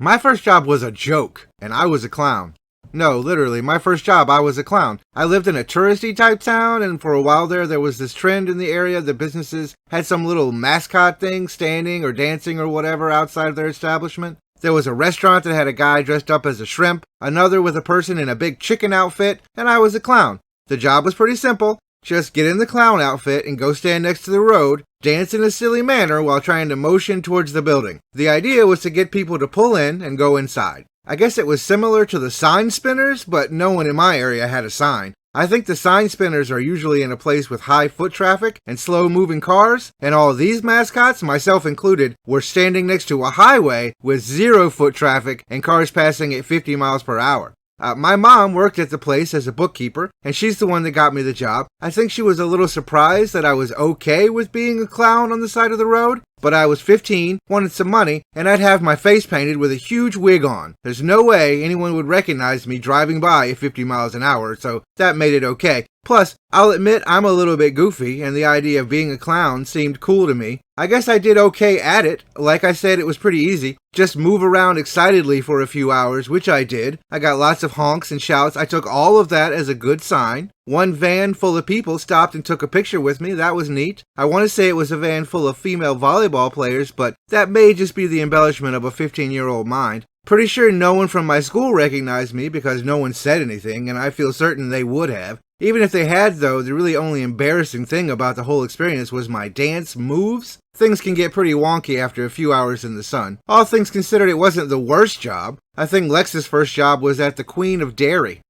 My first job was a joke, and I was a clown. No, literally, my first job, I was a clown. I lived in a touristy type town, and for a while there was this trend in the area that businesses had some little mascot thing standing or dancing or whatever outside of their establishment. There was a restaurant that had a guy dressed up as a shrimp, another with a person in a big chicken outfit, and I was a clown. The job was pretty simple. Just get in the clown outfit and go stand next to the road, dance in a silly manner while trying to motion towards the building. The idea was to get people to pull in and go inside. I guess it was similar to the sign spinners, but no one in my area had a sign. I think the sign spinners are usually in a place with high foot traffic and slow-moving cars, and all these mascots, myself included, were standing next to a highway with 0 foot traffic and cars passing at 50 miles per hour. My mom worked at the place as a bookkeeper, and she's the one that got me the job. I think she was a little surprised that I was okay with being a clown on the side of the road, but I was 15, wanted some money, and I'd have my face painted with a huge wig on. There's no way anyone would recognize me driving by at 50 miles an hour, so that made it okay. Plus, I'll admit I'm a little bit goofy, and the idea of being a clown seemed cool to me. I guess I did okay at it. Like I said, it was pretty easy. Just move around excitedly for a few hours, which I did. I got lots of honks and shouts. I took all of that as a good sign. One van full of people stopped and took a picture with me. That was neat. I want to say it was a van full of female volleyball players, but that may just be the embellishment of a 15-year-old mind. Pretty sure no one from my school recognized me because no one said anything, and I feel certain they would have. Even if they had, though, the really only embarrassing thing about the whole experience was my dance moves. Things can get pretty wonky after a few hours in the sun. All things considered, it wasn't the worst job. I think Lex's first job was at the Queen of Dairy.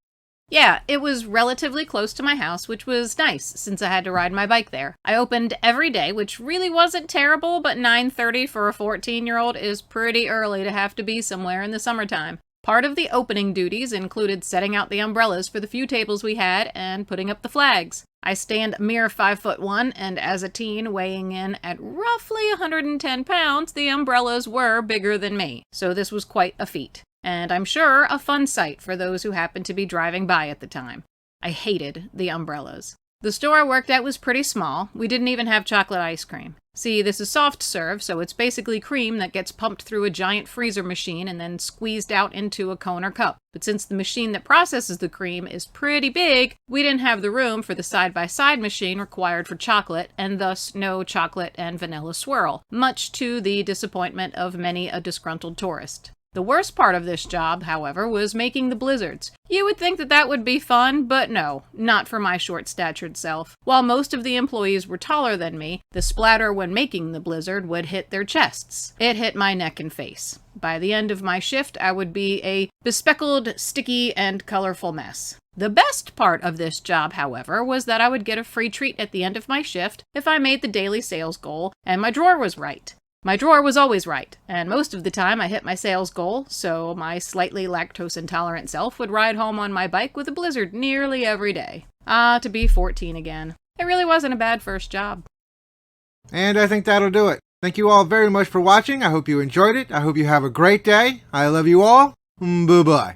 Yeah, it was relatively close to my house, which was nice since I had to ride my bike there. I opened every day, which really wasn't terrible, but 9:30 for a 14-year-old is pretty early to have to be somewhere in the summertime. Part of the opening duties included setting out the umbrellas for the few tables we had and putting up the flags. I stand a mere 5'1", and as a teen weighing in at roughly 110 pounds, the umbrellas were bigger than me, so this was quite a feat. And I'm sure a fun sight for those who happened to be driving by at the time. I hated the umbrellas. The store I worked at was pretty small. We didn't even have chocolate ice cream. See, this is soft serve, so it's basically cream that gets pumped through a giant freezer machine and then squeezed out into a cone or cup. But since the machine that processes the cream is pretty big, we didn't have the room for the side-by-side machine required for chocolate, and thus no chocolate and vanilla swirl, much to the disappointment of many a disgruntled tourist. The worst part of this job, however, was making the blizzards. You would think that that would be fun, but no, not for my short-statured self. While most of the employees were taller than me, the splatter when making the blizzard would hit their chests. It hit my neck and face. By the end of my shift, I would be a bespeckled, sticky, and colorful mess. The best part of this job, however, was that I would get a free treat at the end of my shift if I made the daily sales goal and my drawer was right. My drawer was always right, and most of the time I hit my sales goal, so my slightly lactose-intolerant self would ride home on my bike with a blizzard nearly every day. To be 14 again. It really wasn't a bad first job. And I think that'll do it. Thank you all very much for watching. I hope you enjoyed it. I hope you have a great day. I love you all. Bye-bye.